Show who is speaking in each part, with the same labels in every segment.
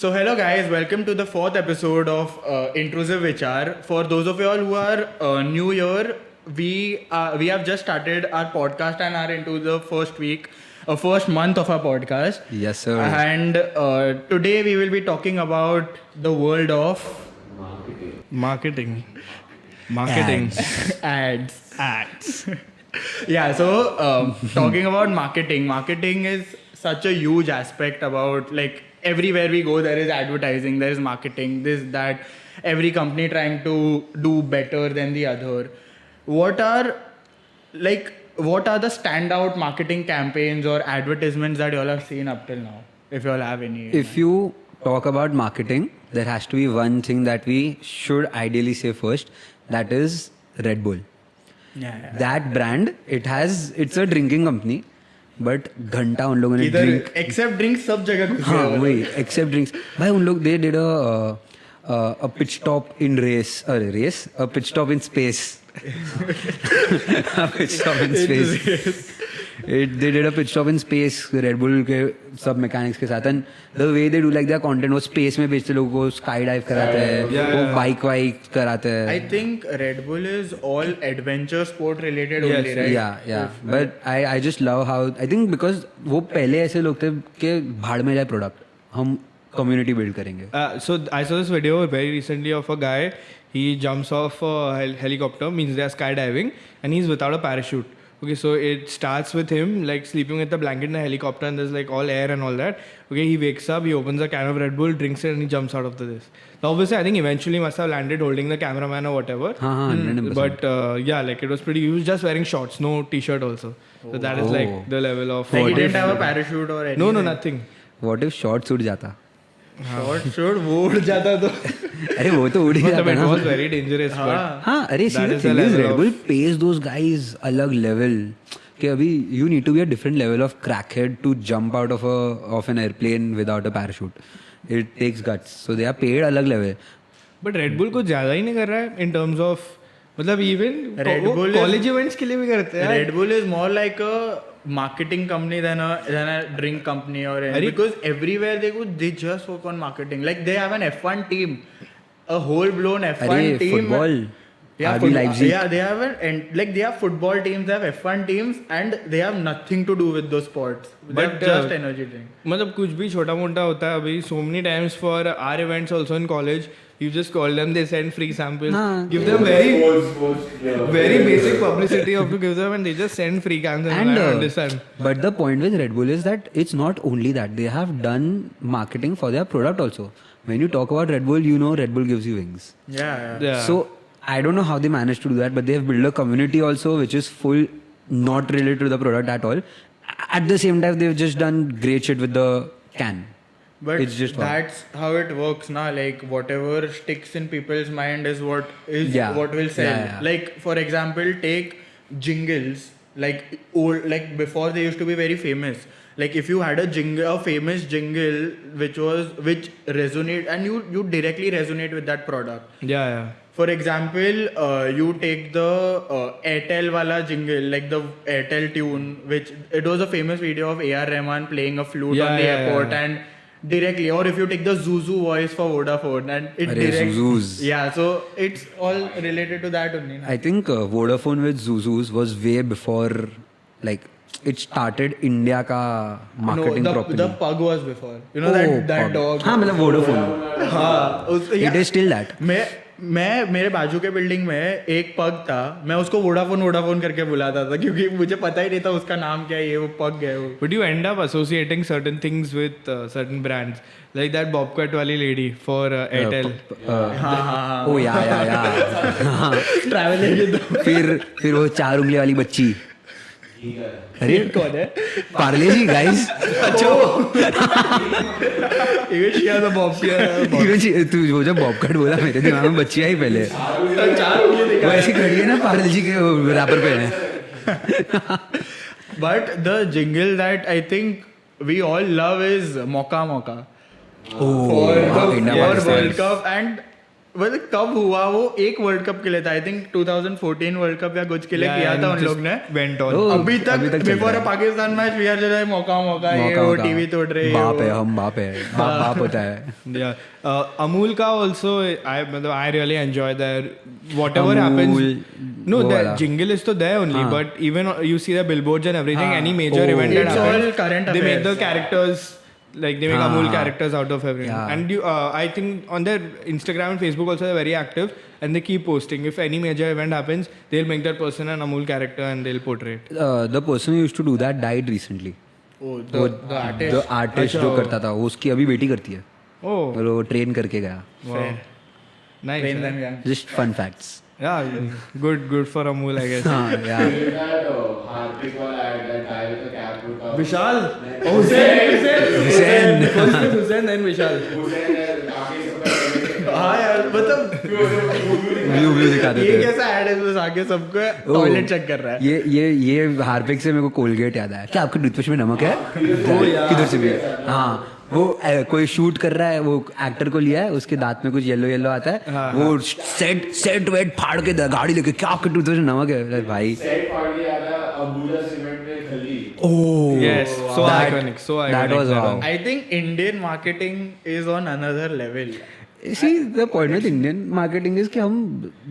Speaker 1: So hello guys, welcome to the fourth episode of Intrusive Vichar. For those of you all who are new here, we have just started our podcast and are into the first month of our podcast.
Speaker 2: Yes, sir.
Speaker 1: And today we will be talking about the world of
Speaker 3: Marketing.
Speaker 1: ads. Yeah, so talking about marketing is such a huge aspect about like everywhere we go there is advertising, there is marketing, this, that, every company trying to do better than the other. What are the standout marketing campaigns or advertisements that you all have seen up till now, if you all have any?
Speaker 2: If you talk about marketing, there has to be one thing that we should ideally say first. That is Red Bull.
Speaker 1: yeah.
Speaker 2: That brand, it's a drinking company, but घंटा उन लोगों ने drink.
Speaker 1: Accept drink सब जगह घुसे
Speaker 2: हाँ
Speaker 1: हुए हैं।
Speaker 2: वही except drinks. भाई उन लोग they did a pit stop in a pit stop in space. A pit stop in space. They did a pit stop in space Red Bull के सब mechanics के साथ, and the way they do like their content, वो space में बेचते लोगों को sky dive कराते हैं, वो bike कराते हैं.
Speaker 1: I think Red Bull is all adventure sport related only, right?
Speaker 2: Yeah. But I just love how, I think because वो पहले ऐसे लोग थे कि भाड़ में जाए product, हम community build करेंगे.
Speaker 3: So I saw this video very recently of a guy. He jumps off a helicopter, means they are skydiving, and he's without a parachute. Okay, so it starts with him like sleeping with the blanket in a helicopter, and there's like all air and all that. Okay, he wakes up, he opens a can of Red Bull, drinks it, and he jumps out of this. Now, obviously, I think eventually must have landed holding the cameraman or whatever.
Speaker 2: 100%.
Speaker 3: But yeah, like it was pretty. He was just wearing shorts, no t-shirt also. So that is like the level of.
Speaker 1: Like he didn't have a parachute or anything.
Speaker 3: No, nothing.
Speaker 2: What if short suit जाता?
Speaker 1: Short shoot, वो उड़ जाता तो.
Speaker 2: अरे वो तो उड़ ही
Speaker 3: But
Speaker 2: जाता
Speaker 3: it
Speaker 2: ना.
Speaker 3: was very dangerous. But
Speaker 2: हाँ अरे see
Speaker 3: That
Speaker 2: the
Speaker 3: is the
Speaker 2: thing is
Speaker 3: level
Speaker 2: Red
Speaker 3: of-
Speaker 2: Bull pays those guys अलग level कि अभी you need to be a different level of crackhead to jump out of an airplane without a parachute. It takes guts, so they are paid अलग level.
Speaker 3: But red bull कुछ ज्यादा ही नहीं कर रहा है इन टर्म्स ऑफ मतलब even
Speaker 1: Red Bull is-
Speaker 3: college events के लिए भी करते हैं
Speaker 1: Red Bull is more like a marketing company than a drink company or anything. Because everywhere they just work on marketing. Like they have an F1 team, a whole blown F1
Speaker 2: अरे
Speaker 1: team.
Speaker 2: football,
Speaker 1: Yeah,
Speaker 2: RB Leipzig.
Speaker 1: yeah, they have they have football teams, they have F1 teams, and they have nothing to do with those sports. They have
Speaker 3: But,
Speaker 1: just energy drink.
Speaker 3: मतलब कुछ भी छोटा मोटा होता है अभी so many times for our events also in college you just call them, they send free samples,
Speaker 2: हाँ.
Speaker 3: give them very basic publicity of to give them, and they just send free cans, and I don't understand.
Speaker 2: But the point with Red Bull is that it's not only that, they have done marketing for their product also. When you talk about Red Bull, you know Red Bull gives you wings.
Speaker 1: Yeah.
Speaker 2: So I don't know how they managed to do that, but they have built a community also which is full not related to the product at all. At the same time, they've just done great shit with the can.
Speaker 1: But
Speaker 2: It's just fun.
Speaker 1: that's how it works now. Like whatever sticks in people's mind is what
Speaker 2: Yeah.
Speaker 1: what will sell.
Speaker 2: Yeah.
Speaker 1: Like for example, take jingles. Like old, like before they used to be very famous. Like if you had a famous jingle which resonate and you directly resonate with that product.
Speaker 3: Yeah.
Speaker 1: For example, you take the Airtel wala jingle, like the Airtel tune, which it was a famous video of A.R. Rahman playing a flute
Speaker 3: Yeah,
Speaker 1: on the
Speaker 3: yeah,
Speaker 1: airport
Speaker 3: yeah.
Speaker 1: and directly, or if you take the Zuzu voice for Vodafone and it
Speaker 2: Arey,
Speaker 1: direct,
Speaker 2: Zuzus.
Speaker 1: yeah, so it's all related to that only. Na?
Speaker 2: I think Vodafone with Zuzus was way before, like, it started India ka marketing
Speaker 1: no,
Speaker 2: properly.
Speaker 1: the pug was before. You know
Speaker 2: Oh,
Speaker 1: that
Speaker 2: pug.
Speaker 1: dog.
Speaker 2: हाँ मतलब Vodafone.
Speaker 1: हाँ,
Speaker 2: It is still that.
Speaker 1: मैं मेरे बाजू के building में एक पग था, मैं उसको वोडाफोन करके बुलाता था क्योंकि मुझे पता ही नहीं था उसका नाम क्या है, ये वो पग है वो.
Speaker 3: But you end up associating certain things with certain brands, like that Bobcat wali lady for Airtel.
Speaker 1: हाँ.
Speaker 2: Oh yeah.
Speaker 1: ट्रैवलिंग तो
Speaker 2: फिर वो 4 उंगली वाली बच्ची. अरे
Speaker 1: कौन है?
Speaker 2: पार्ले जी guys.
Speaker 1: Even she has a Bobcat.
Speaker 2: तू वो जब बॉबकट बोला मेरे दिमाग में बच्ची आई पहले. वो ऐसी खड़ी है ना पार्ले जी के रैपर पे.
Speaker 1: But the jingle that I think we all love is Moka Moka.
Speaker 2: Oh,
Speaker 1: For
Speaker 2: India
Speaker 1: for
Speaker 2: Pakistan.
Speaker 1: World Cup, and मतलब कब हुआ वो, एक वर्ल्ड कप के लिए था आई थिंक 2014 वर्ल्ड कप या कुछ के लिए किया था उन लोग ने.
Speaker 3: went on.
Speaker 2: Oh,
Speaker 1: अभी तक
Speaker 2: चल
Speaker 1: बिफोर
Speaker 2: रहा
Speaker 1: अ पाकिस्तान मैच वी आर जो मौका ये
Speaker 2: मौका
Speaker 1: वो
Speaker 2: होगा.
Speaker 1: टीवी तोड़ रहे हैं
Speaker 2: बाप है, हम बाप है, बाप होता है.
Speaker 3: Yeah. Amul ka also, I really enjoy their whatever happens. No,
Speaker 2: वो
Speaker 3: the
Speaker 2: वाला.
Speaker 3: jingle is to there only,
Speaker 2: हाँ.
Speaker 3: but even you see the billboards and everything,
Speaker 1: हाँ.
Speaker 3: any major
Speaker 2: Oh.
Speaker 3: event that
Speaker 1: It's all
Speaker 3: happens,
Speaker 1: current
Speaker 3: they make the
Speaker 1: affairs.
Speaker 3: characters, like they make
Speaker 2: हाँ,
Speaker 3: Amul
Speaker 2: हाँ.
Speaker 3: characters out of everything.
Speaker 2: Yeah.
Speaker 3: And you, I think on their Instagram and Facebook also they're very active and they keep posting. If any major event happens, they'll make that person an Amul character and they'll portray it.
Speaker 2: The person who used to do that died recently.
Speaker 1: Oh, the artist.
Speaker 2: The artist जो करता था वो उसकी अभी बेटी करती है.
Speaker 3: Oh,
Speaker 2: और वो ट्रेन करके गया.
Speaker 3: wow. Nice.
Speaker 1: Train
Speaker 3: yeah.
Speaker 1: them young.
Speaker 2: Just fun facts.
Speaker 3: Yeah, good for Amul, I guess.
Speaker 2: हाँ यार.
Speaker 4: that Hardik wala ad, that guy with the cap would come.
Speaker 3: Vishal. Oh, Hussein. First was Hussein, then Vishal.
Speaker 4: Hussein है, आगे सबका
Speaker 1: हाँ यार मतलब
Speaker 2: view दिखा देते
Speaker 1: ये
Speaker 2: हैं.
Speaker 1: कैसा एड है बस आके सबको
Speaker 2: Oh.
Speaker 1: टॉयलेट चेक कर रहा है.
Speaker 2: ये हार्पिक से मेरे को कोलगेट याद आया. क्या आपके टूथपेस्ट में नमक है? किधर से भी? हाँ वो कोई शूट कर रहा है, वो एक्टर को लिया है, उसके दांत में कुछ येलो आता है, वो सेट वेट फाड़ के गाड़ी लेके, क्या आपके टूथपेस्ट में नमक है? भाई
Speaker 4: सेट पार्टी आया अबूजा सीमेंट में खली.
Speaker 2: ओह
Speaker 3: Yes, so iconic, so iconic.
Speaker 2: That was wow.
Speaker 1: I think Indian marketing is on another level.
Speaker 2: See, the point with Indian marketing is कि हम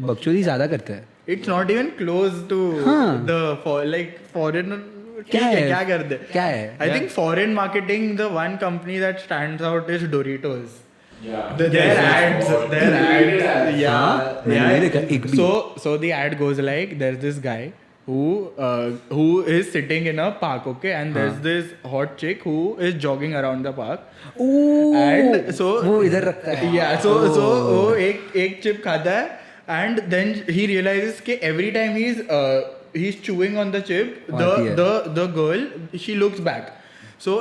Speaker 2: बकचोदी ज्यादा करते हैं.
Speaker 1: It's not even close to
Speaker 2: हाँ.
Speaker 1: like foreign.
Speaker 2: क्या है?
Speaker 1: क्या कर दे?
Speaker 2: क्या है?
Speaker 1: I think foreign marketing, the one company that stands out is Doritos.
Speaker 4: Yeah.
Speaker 1: Their ads,
Speaker 4: ads.
Speaker 1: yeah.
Speaker 2: मैंने नहीं देखा एक भी.
Speaker 1: So the ad goes like, there's this guy who is sitting in a park, okay, and there's this hot chick who is jogging around the park. And so
Speaker 2: वो इधर रखता है.
Speaker 1: yeah, so वो एक chip खाता है, and then he realizes कि every time he's chewing on the chip,
Speaker 2: आती है.
Speaker 1: the girl, she looks back. So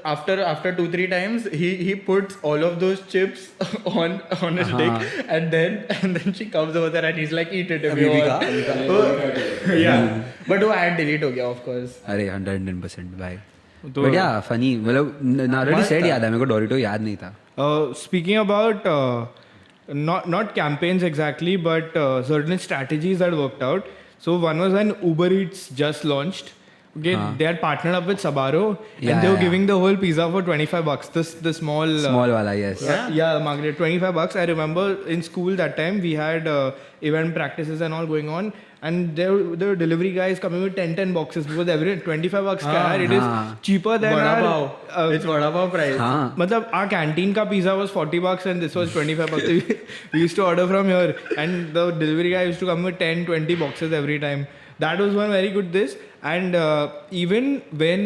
Speaker 1: after 2-3 times he puts all of those chips on his dick, and then she comes over there and he's like, eat it if you want. So, yeah, but वो ad delete हो गया of course.
Speaker 2: अरे 110% भाई.
Speaker 3: तो-
Speaker 2: But yeah, funny. मतलब नारोडी said याद है मेरे को, डोरिटो याद नहीं था.
Speaker 3: Speaking about not campaigns exactly, but certain strategies that worked out. So one was when Uber Eats just launched. Okay, they had partnered up with Sabaro,
Speaker 2: Yeah,
Speaker 3: and they were
Speaker 2: yeah.
Speaker 3: giving the whole pizza for $25. The small.
Speaker 2: Small वाला, yes.
Speaker 3: Yeah, Margaret, $25. I remember in school that time we had event practices and all going on, and there were delivery guys coming with 10 boxes because every $25 का है, it is cheaper than
Speaker 1: Vada
Speaker 3: our.
Speaker 1: pav. It's vada pav price.
Speaker 2: हाँ.
Speaker 3: मतलब our canteen का pizza was $40 and this was $25. We used to order from here, and the delivery guy used to come with 10-20 boxes every time. That was one very good this. And even when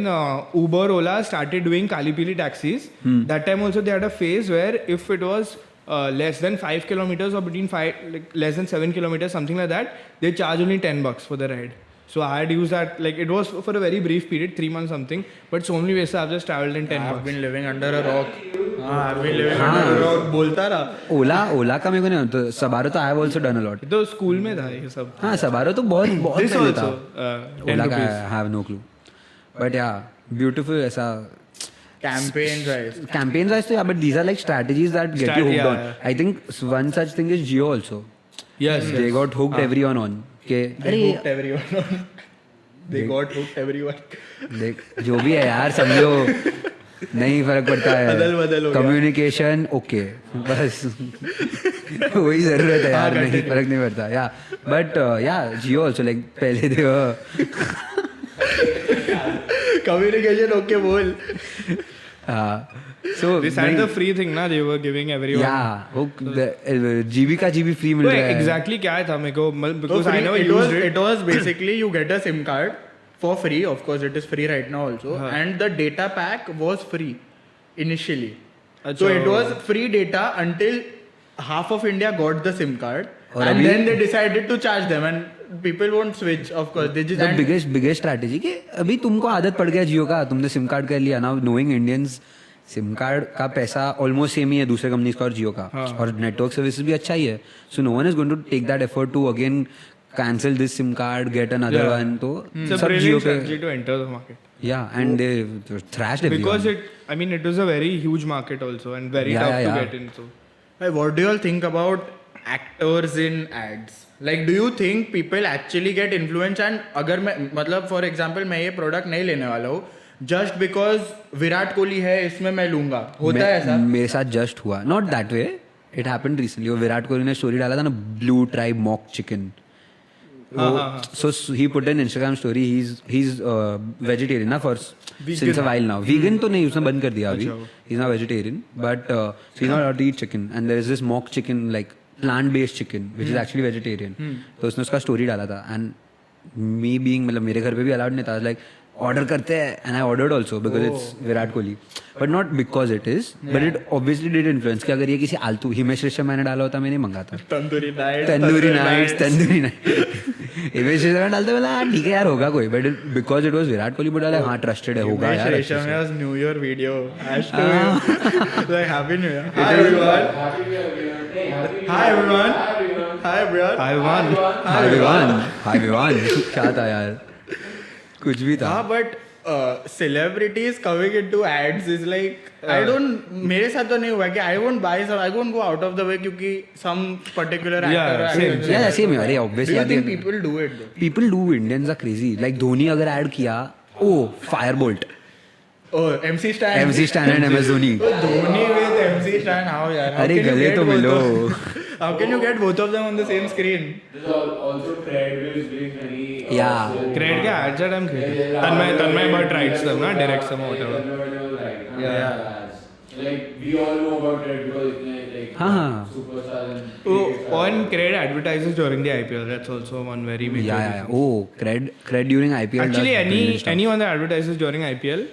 Speaker 3: Uber, Ola started doing Kali Pili taxis, that time also they had a phase where if it was less than 5 kilometers or between less than 7 kilometers, something like that, they charge only $10 for the ride. So I had used that, like it was for a very brief period, 3 months something, but it's only way I've just traveled in $10.
Speaker 1: I've been living under a rock. I've been living under a rock. बोलता रहा.
Speaker 2: ओला का मेरे को नहीं, तो Sbarro तो I have also done a lot.
Speaker 3: तो school में था ये सब.
Speaker 2: हाँ, सबारो तो बहुत
Speaker 3: This
Speaker 2: पहले
Speaker 3: also,
Speaker 2: था.
Speaker 3: 10
Speaker 2: ओला का
Speaker 3: rupees.
Speaker 2: I have no clue. But yeah beautiful ऐसा
Speaker 1: Campaigns, right?
Speaker 2: campaigns वाइज तो yeah, but these are like strategies that get you hooked
Speaker 3: yeah,
Speaker 2: on.
Speaker 3: yeah.
Speaker 2: I think one such thing is Jio also.
Speaker 3: Yes.
Speaker 2: They got hooked everyone on. के
Speaker 1: They hooked everyone. They got hooked everyone.
Speaker 2: देख जो भी है यार, समझो नहीं फर्क पड़ता है.
Speaker 1: अदल-बदल हो गया.
Speaker 2: कम्युनिकेशन ओके, बस वही जरूरत है यार, नहीं फर्क नहीं पड़ता. या बट या जियो ऑल्सो लाइक पहले थे
Speaker 1: Communication okay बोल.
Speaker 2: सो
Speaker 3: This had the free thing ना, they were giving everyone.
Speaker 2: या वो जीबी का जीबी फ्री मिल
Speaker 3: Wait,
Speaker 2: रहा है.
Speaker 3: exactly क्या था मेरे को, because
Speaker 1: So
Speaker 3: I
Speaker 1: free,
Speaker 3: never
Speaker 1: it
Speaker 3: used
Speaker 1: was,
Speaker 3: it.
Speaker 1: it was basically you get a SIM card for free. Of course, it is free right now also, and the data pack was free initially. So
Speaker 3: अच्छा.
Speaker 1: it was free data until half of India got the SIM card,
Speaker 2: और
Speaker 1: and
Speaker 2: अभी-
Speaker 1: then they decided to charge them, and people won't switch. Of course, they just
Speaker 2: the
Speaker 1: and
Speaker 2: biggest strategy कि अभी तुमको आदत पड़ गया जियो का, तुमने सिम कार्ड कर लिया. Now knowing Indians, SIM card का पैसा ऑलमोस्ट सेम ही है दूसरे कंपनीज का और जियो का, और नेटवर्क सर्विसेज भी अच्छा ही है. So no one is going to take that effort to again cancel this SIM card, get another one. तो
Speaker 3: It's a
Speaker 2: सब जियो
Speaker 3: brilliant
Speaker 2: पे.
Speaker 3: strategy to enter the market.
Speaker 2: Yeah and they thrashed
Speaker 3: Because
Speaker 2: everyone.
Speaker 3: it was a very huge market also and very
Speaker 2: Yeah,
Speaker 3: tough
Speaker 2: yeah,
Speaker 3: to
Speaker 2: yeah.
Speaker 3: get in. So
Speaker 1: Hey, what do you all think about actors in ads. Like, do you think people actually get influenced? And अगर मैं मतलब for example मैं ये product नहीं लेने वाला हूँ just because Virat Kohli है इसमें मैं लूँगा, होता है ऐसा?
Speaker 2: मेरे साथ जस्ट हुआ, not that way, it happened recently. वो विराट कोहली ने स्टोरी डाला था ना, blue tribe mock chicken. So he put an Instagram story. He's vegetarian ना for since a while now. Vegan तो नहीं, उसने बंद कर दिया अभी. He's not vegetarian, but so he's not allowed to eat chicken. And there is this mock chicken, like plant-based chicken, which is actually vegetarian. तो उसने उसका story डाला था. And me being मतलब मेरे घर पे भी allowed नहीं था. Like order करते हैं, and I ordered also because it's Virat Kohli. But not because it is, but it obviously did influence. कि अगर ये किसी आलतू हिमेश रेशम मैंने डाला होता मैं नहीं मंगाता.
Speaker 1: तंदूरी नाइट्स.
Speaker 2: हिमेश रेशम में डालते बोला हाँ ठीक है यार होगा कोई, but because it was Virat Kohli बोला हाँ ट्रस्टेड है होगा यार.
Speaker 1: रेशम was New Year video. Like Happy New Year. Hi everyone. Hi everyone. Hi everyone.
Speaker 3: Hi
Speaker 2: everyone. Hi everyone. क्या था यार, कुछ भी था.
Speaker 1: हाँ but celebrities coming into ads is like I don't, मेरे साथ तो नहीं हुआ कि I won't buy some, I won't go out of the way क्योंकि some particular actor or
Speaker 3: same.
Speaker 1: actress-
Speaker 2: Yeah, same. अरे
Speaker 1: Do
Speaker 2: obviously
Speaker 1: you think people do it though?
Speaker 2: people do. Indians are crazy. Like Dhoni अगर add किया, oh Firebolt,
Speaker 1: Oh, MC Stan.
Speaker 2: MC Stan and MS Dhoni.
Speaker 1: Dhoni with MC Stan, how यार? How
Speaker 2: अरे
Speaker 1: can you
Speaker 2: गले
Speaker 1: get
Speaker 2: तो
Speaker 1: both
Speaker 2: मिलो.
Speaker 1: of- How can you get both of them on the same screen?
Speaker 4: There's also Cred which is doing many.
Speaker 2: Yeah.
Speaker 3: Cred के ads are damn crazy. Tanmay but writes them ना, directs them or whatever.
Speaker 4: Yeah. Like we all know about Cred because it's like
Speaker 2: हाँ.
Speaker 4: superstars and.
Speaker 3: Oh, on Cred advertises during the IPL. That's also one very big.
Speaker 2: Yeah. Oh, cred during IPL.
Speaker 3: Actually,
Speaker 2: does brilliant stuff.
Speaker 3: anyone that advertises during IPL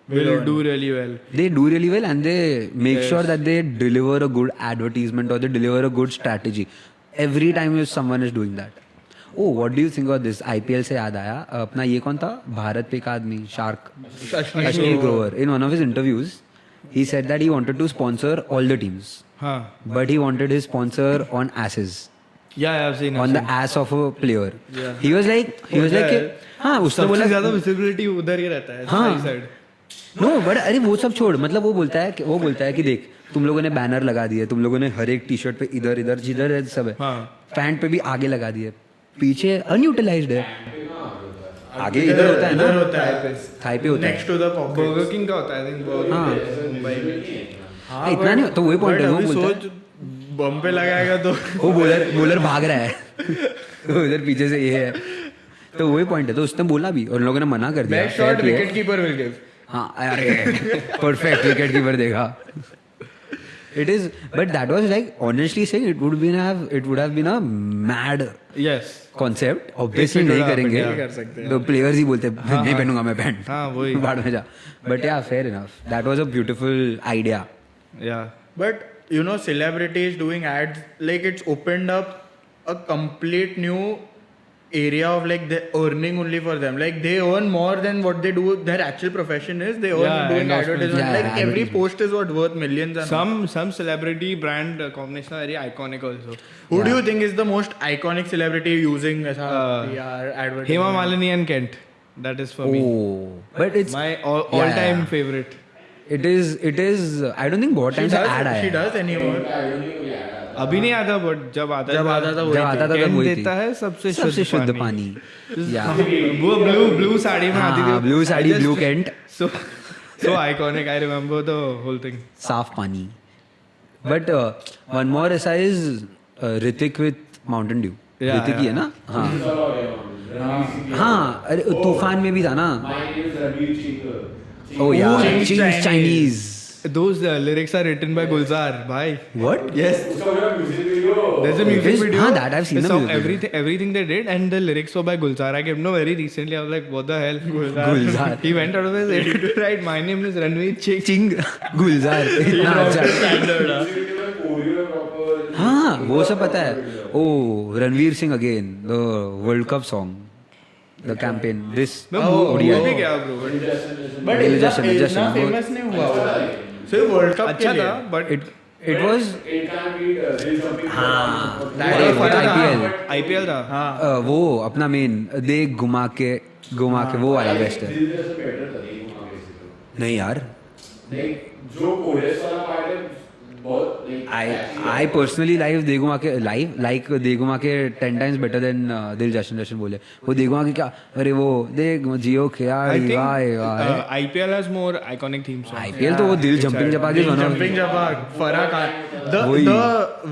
Speaker 3: will do really well.
Speaker 2: They do really well, and they make sure that they deliver a good advertisement or they deliver a good strategy. Every time someone is doing that. Oh, what do you think about this? IPL से याद आया अपना ये कौन था, भारत पे एक आदमी shark, Ashwini Grover. In one of his interviews, he said that he wanted to sponsor all the teams,
Speaker 3: हाँ.
Speaker 2: but he wanted his sponsor on asses,
Speaker 3: Yeah, I've seen.
Speaker 2: on the ass of a player. He was like कि हाँ उसने
Speaker 3: सबसे
Speaker 2: बोला
Speaker 3: ज्यादा visibility उधर ही रहता है.
Speaker 2: हाँ.
Speaker 3: side side.
Speaker 2: नो बट अरे वो सब छोड़, मतलब वो बोलता है कि देख तुम लोगों ने बैनर लगा दिए, तुम लोगों ने हर एक टी शर्ट पे इधर इधर जिधर है सब है, पैंट पे भी आगे लगा दिए, पीछे अनयूटिलाइज्ड है. आगे इधर होता है ना,
Speaker 1: होता है
Speaker 2: थाई पे होता है.
Speaker 1: next to the pocket.
Speaker 3: Burger King का होता है, I think. मुंबई में.
Speaker 1: हाँ,
Speaker 2: इतना नहीं तो वही पॉइंट है. वो
Speaker 1: अभी
Speaker 2: बोलता है
Speaker 1: सोच बम पे लगाएगा तो
Speaker 2: वो बॉलर भाग रहा है तो इधर पीछे से ये है, तो वही पॉइंट है. तो उसने बोला भी और लोगों ने मना कर दिया.
Speaker 1: Best shot wicket keeper will give.
Speaker 2: हाँ अरे परफेक्ट विकेट कीपर देखा. It is, but that was like honestly saying it would have been a mad
Speaker 3: Yes.
Speaker 2: concept. Obviously
Speaker 3: It
Speaker 2: नहीं
Speaker 3: would
Speaker 2: करेंगे.
Speaker 3: happen,
Speaker 1: कर सकते हैं.
Speaker 2: तो players ही बोलते नहीं पहनूंगा मैं पैंट.
Speaker 3: हाँ, वही.
Speaker 2: बाहर में जा. But yeah, fair enough. That was a beautiful idea.
Speaker 3: Yeah.
Speaker 1: But you know, celebrities doing ads, like it's opened up a complete new area of like the earning only for them. Like they earn more than what they do. Their actual profession is they earn
Speaker 3: Yeah,
Speaker 1: doing
Speaker 3: endorsements.
Speaker 1: advertisement.
Speaker 2: Yeah,
Speaker 1: Like every
Speaker 2: advertisement.
Speaker 1: post is what worth millions. And
Speaker 3: Some celebrity brand combination are very iconic also.
Speaker 1: who do you think is the most iconic celebrity using as a
Speaker 3: Uh,
Speaker 1: PR advertisement?
Speaker 3: Hema Malini and Kent. That is for me.
Speaker 2: Oh, but it's
Speaker 3: My all-time
Speaker 2: yeah.
Speaker 3: favorite.
Speaker 2: It is. I don't think बहुत
Speaker 1: she
Speaker 2: time से
Speaker 1: does,
Speaker 2: ad आया
Speaker 1: she
Speaker 2: है.
Speaker 1: does anymore.
Speaker 3: अभी नहीं आता but जब आता
Speaker 1: जब आता था वही
Speaker 2: जब आता था
Speaker 3: Kent
Speaker 2: तब वही थी.
Speaker 3: देता है सबसे
Speaker 2: शुद्ध पानी. Yeah.
Speaker 3: वो blue साड़ी में आती थी.
Speaker 2: हाँ, blue sari, blue Kent.
Speaker 3: So iconic. I remember the whole thing.
Speaker 2: साफ पानी. But one more ऐसा is Hrithik with Mountain Dew.
Speaker 3: Yeah,
Speaker 2: Hrithik ही है ना. हाँ अरे तूफान में भी था ना.
Speaker 4: My name is Ranveer Chinker.
Speaker 2: Oh yeah,
Speaker 1: Ching's
Speaker 2: Ching's Chinese.
Speaker 3: Those lyrics are written by Gulzar. Bhai.
Speaker 2: What?
Speaker 3: Yes.
Speaker 4: उसका music video.
Speaker 3: There's a music
Speaker 2: Yes,
Speaker 3: video.
Speaker 2: हाँ, that I've seen the music video.
Speaker 3: Everything they did, and the lyrics were by Gulzar. I came to know very recently. I was like, what the hell?
Speaker 2: Gulzar.
Speaker 3: He went out of his way to write, my name is Ranveer Ching.
Speaker 2: चिंग गुलजार इतना अच्छा. हाँ वो सब पता है. Oh, Ranveer Singh again, the World Cup song, the campaign. This
Speaker 3: मैं
Speaker 2: ODI.
Speaker 3: भूल भी गया bro.
Speaker 1: But
Speaker 2: Justin,
Speaker 1: इतना
Speaker 2: Justin,
Speaker 1: famous नहीं हुआ वो. सिर्फ वर्ल्ड कप
Speaker 3: अच्छा था, but
Speaker 2: It was
Speaker 4: It can't be real something.
Speaker 2: अरे वो तो IPL.
Speaker 3: IPL था.
Speaker 1: हाँ
Speaker 2: वो अपना मेन दे घुमा के वो वाला बेस्ट है.
Speaker 4: दिल जैसे better था ये घुमा के से तो.
Speaker 2: नहीं यार
Speaker 4: नहीं जो कोरेस वाला पार्ट है बहुत like
Speaker 2: I personally like देगुमा के 10 times better than दिल जशन बोले. वो देगुमा के क्या, अरे वो देग जियो
Speaker 3: I
Speaker 2: खियाड़ी
Speaker 3: think
Speaker 2: वाह
Speaker 3: IPL has more iconic theme songs.
Speaker 2: IPL तो वो दिल जंपिंग जपा के one of
Speaker 1: Jumping Jabbar, Farah Khan.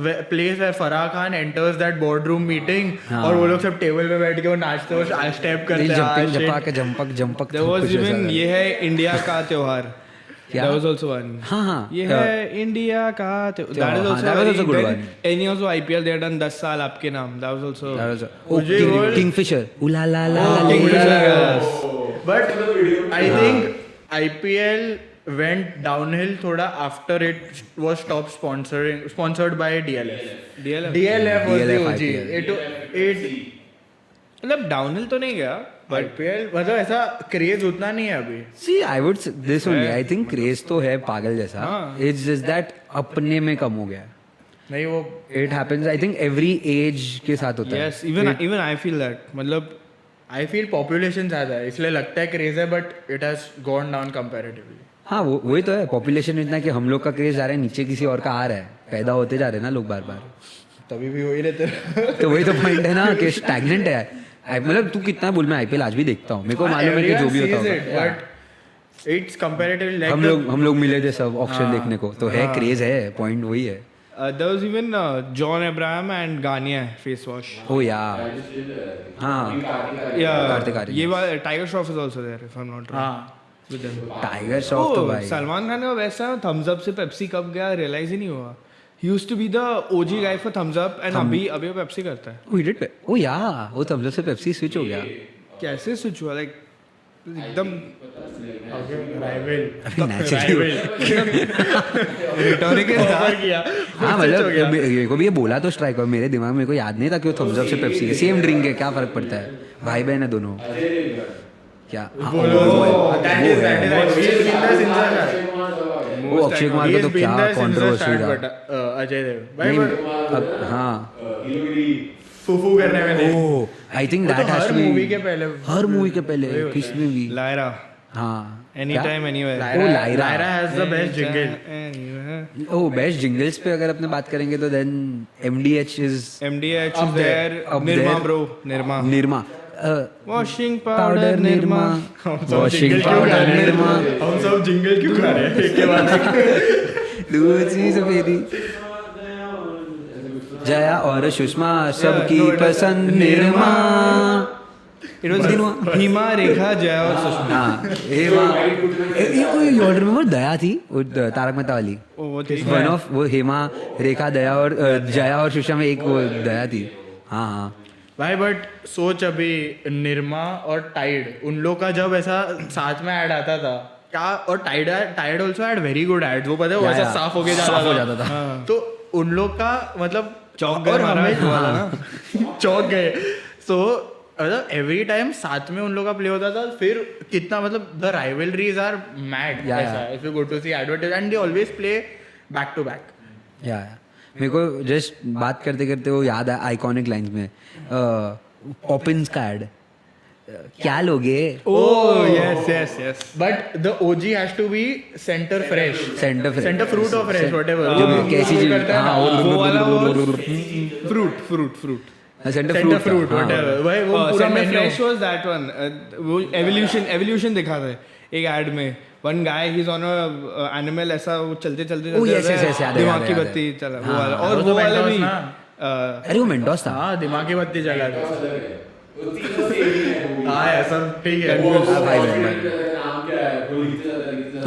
Speaker 1: The place where Farah Khan enters that boardroom meeting और वो लोग सब टेबल पे बैठ के वो नाचते हो स्टेप करते
Speaker 2: दिल
Speaker 1: हैं.
Speaker 2: Jumping
Speaker 1: shit.
Speaker 2: जपा के जंपक
Speaker 3: There was even ये है इंडिया का त्योहार.
Speaker 2: क्या?
Speaker 3: That was also one.
Speaker 2: हाँ.
Speaker 3: ये है इंडिया का त्योहार. That is also
Speaker 2: that was also good
Speaker 3: very-
Speaker 2: one.
Speaker 3: then any also IPL they had done 10 साल आपके नाम. That was also.
Speaker 2: Kingfisher उला ला ला
Speaker 3: Kingfisher, yes.
Speaker 1: But I think IPL went downhill thoda after it was sponsored by DLF. DLF was the
Speaker 2: DLF
Speaker 1: OG.
Speaker 2: IPL.
Speaker 1: It
Speaker 3: मतलब downhill तो नहीं गया.
Speaker 1: IPL मतलब ऐसा क्रेज उतना नहीं है अभी.
Speaker 2: See, I would say this only. I think craze तो है पागल जैसा.
Speaker 3: हाँ.
Speaker 2: It's just that अपने में कम हो गया.
Speaker 1: नहीं वो
Speaker 2: It happens. I think every age के साथ होता है.
Speaker 3: Yes, even I feel that. मतलब
Speaker 1: I feel population ज़्यादा है इसलिए लगता है क्रेज है but it has gone down comparatively.
Speaker 2: हाँ वो वही तो है. Population इतना कि हम लोग का क्रेज जा रहा है, नीचे किसी और का आ रहा है. पैदा होते जा रहे हैं ना लोग बार बार.
Speaker 1: तभी भी वही रहते हैं.
Speaker 2: तो वही तो पॉइंट है ना कि स्टैग्नेंट है. मतलब तू कितना बोल, मैं आईपीएल आज भी देखता हूँ. मेरे को मालूम है कि जो भी होता होगा.
Speaker 1: But it's comparatively like
Speaker 2: हम लोग मिले थे सब ऑक्शन देखने को. तो है क्रेज है. पॉइंट वही है.
Speaker 3: there was even John Abraham and Garnier face wash.
Speaker 2: ओ या हाँ
Speaker 3: Yeah.
Speaker 2: Kartik Aaryan.
Speaker 3: ये वाला Tiger Shroff is also there if I'm not wrong.
Speaker 1: हाँ
Speaker 3: With them.
Speaker 2: टाइगर श्रॉफ तो
Speaker 3: Oh,
Speaker 2: भाई.
Speaker 3: सलमान खान का वैसा थम्स अप से पेप्सी कब गया रियलाइज ही नहीं हुआ. He used to be the OG guy for thumbs up and अभी वो पेप्सी करता है.
Speaker 2: वो हिट पे. ओ या वो तब से पेप्सी स्विच हो गया.
Speaker 3: कैसे स्विच हुआ लाइक एकदम
Speaker 1: rival.
Speaker 2: Naturally.
Speaker 3: rhetorical था.
Speaker 1: किया.
Speaker 2: हाँ मतलब मेरे को भी ये बोला तो स्ट्राइक हुआ. मेरे दिमाग में मेरे को याद नहीं था कि वो थम्स अप से पेप्सी है. सेम ड्रिंक है, क्या फर्क पड़ता है. भाई बहन है दोनों. क्या
Speaker 1: That is he has been the since
Speaker 2: वो अक्षय कुमार का तो क्या कंट्रोवर्सी था.
Speaker 1: अजय देव
Speaker 2: नहीं,
Speaker 1: भाई
Speaker 2: हाँ
Speaker 1: फूफू करने में नहीं.
Speaker 2: Oh I think that has
Speaker 1: her
Speaker 2: to be
Speaker 1: movie के पहले
Speaker 2: हर मूवी के पहले किसमें भी.
Speaker 3: Lyra.
Speaker 2: हाँ
Speaker 3: Anytime, anywhere.
Speaker 2: Oh Lyra.
Speaker 1: Lyra has the best jingle.
Speaker 3: Anywhere.
Speaker 2: Oh best jingles पे अगर अपने बात करेंगे तो देन MDH इज
Speaker 3: MDH
Speaker 1: Up
Speaker 3: is there.
Speaker 2: Up
Speaker 3: Nirma
Speaker 2: there.
Speaker 3: bro. Nirma.
Speaker 2: Nirma.
Speaker 3: Washing
Speaker 2: powder
Speaker 3: powder
Speaker 2: Nirma.
Speaker 3: Nirma.
Speaker 2: Washing
Speaker 1: jingle क्यों गा
Speaker 2: पाउडर
Speaker 1: रहे हैं?
Speaker 2: निर्मा.
Speaker 1: हम सब जिंगल क्यों गा रहे हैं एक के बाद एक?
Speaker 2: दूसरी सफेदी. जया और सुषमा सबकी
Speaker 3: No, it was
Speaker 2: पसंद Nirma.
Speaker 3: It was Hima, Rekha, Jaya और सुषमा.
Speaker 2: हाँ हेमा. यू रिमेम्बर दया थी वो तारक मेहता वाली.
Speaker 3: वो थी.
Speaker 2: वन ऑफ वो हेमा रेखा दया और जया और सुषमा में एक वो दया थी. हाँ हाँ
Speaker 1: भाई बट सोच अभी निर्मा और टाइड उन लोग का जब ऐसा साथ में ऐड आता था क्या. और Tide also had very good ads. वो पता है वो ऐसा साफ हो जाता था. तो उन लोग का मतलब
Speaker 3: चौक गए महाराज वाला ना.
Speaker 1: चौक गए. सो मतलब एवरी टाइम साथ में उन लोग का प्ले होता था. फिर कितना मतलब द राइवलरीज आर मैड. ऐसा if you go to see advertise and they always play back to back.
Speaker 2: Yeah मेरे को जस्ट बात करते करते वो याद है आइकॉनिक लाइंस में पॉपिंस का एड. क्या लोगे.
Speaker 3: Oh yes, yes, yes.
Speaker 1: But the OG has to be center fresh.
Speaker 2: Center
Speaker 1: fruit or fresh, whatever.
Speaker 2: जो कैसी चीज. हाँ
Speaker 3: वो वाला
Speaker 2: वो
Speaker 3: fruit.
Speaker 2: Centre
Speaker 1: Center
Speaker 2: fruit.
Speaker 1: fruit, whatever. भाई वो पूरा
Speaker 3: Center
Speaker 1: menu.
Speaker 3: Fresh was that one. वो evolution दिखा था एक ad में. One guy he's on a animal ऐसा वो चलते
Speaker 2: Oh, yes, yes, yes, याद है,
Speaker 3: दिमाग की
Speaker 2: याद है.
Speaker 3: बत्ती चला वो
Speaker 2: हाँ,
Speaker 3: वाला.
Speaker 1: वो
Speaker 3: और
Speaker 1: तो
Speaker 3: वो वाला
Speaker 1: Mentos
Speaker 3: भी
Speaker 1: ना.
Speaker 2: अरे वो मेंटोस था.
Speaker 1: हाँ दिमाग की बत्ती जला था. हाँ ऐसा ठीक है.
Speaker 2: भाई
Speaker 4: नाम क्या है कोई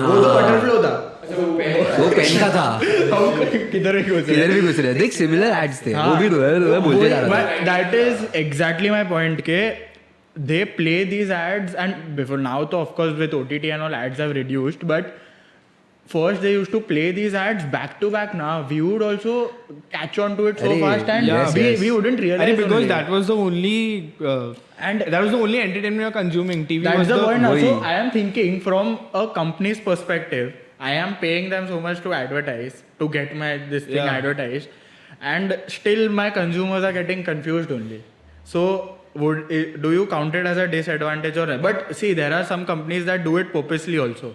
Speaker 1: वो तो बटरफ्लो था.
Speaker 2: वो पेन का था.
Speaker 1: किधर भी घुस
Speaker 2: किधर भी घुस रहे. देख सिमिलर एड्स थे. वो भी बोलते जा रहा था.
Speaker 1: That is exactly my point के they play these ads and before now तो of course with OTT and all ads have reduced but first they used to play these ads back to back. Now we would also catch on to it so
Speaker 2: Arey,
Speaker 1: fast and
Speaker 2: yes, yes.
Speaker 1: we wouldn't realize
Speaker 3: because
Speaker 1: only.
Speaker 3: that was the only
Speaker 1: And
Speaker 3: that was the only entertainment you're consuming. TV
Speaker 1: that's
Speaker 3: was
Speaker 1: the point now. So
Speaker 2: Woi.
Speaker 1: I am thinking from a company's perspective I am paying them so much to advertise to get my this thing
Speaker 3: Yeah.
Speaker 1: advertised and still my consumers are getting confused only. So do you count it as a disadvantage or not? But see there are some companies that do it purposely also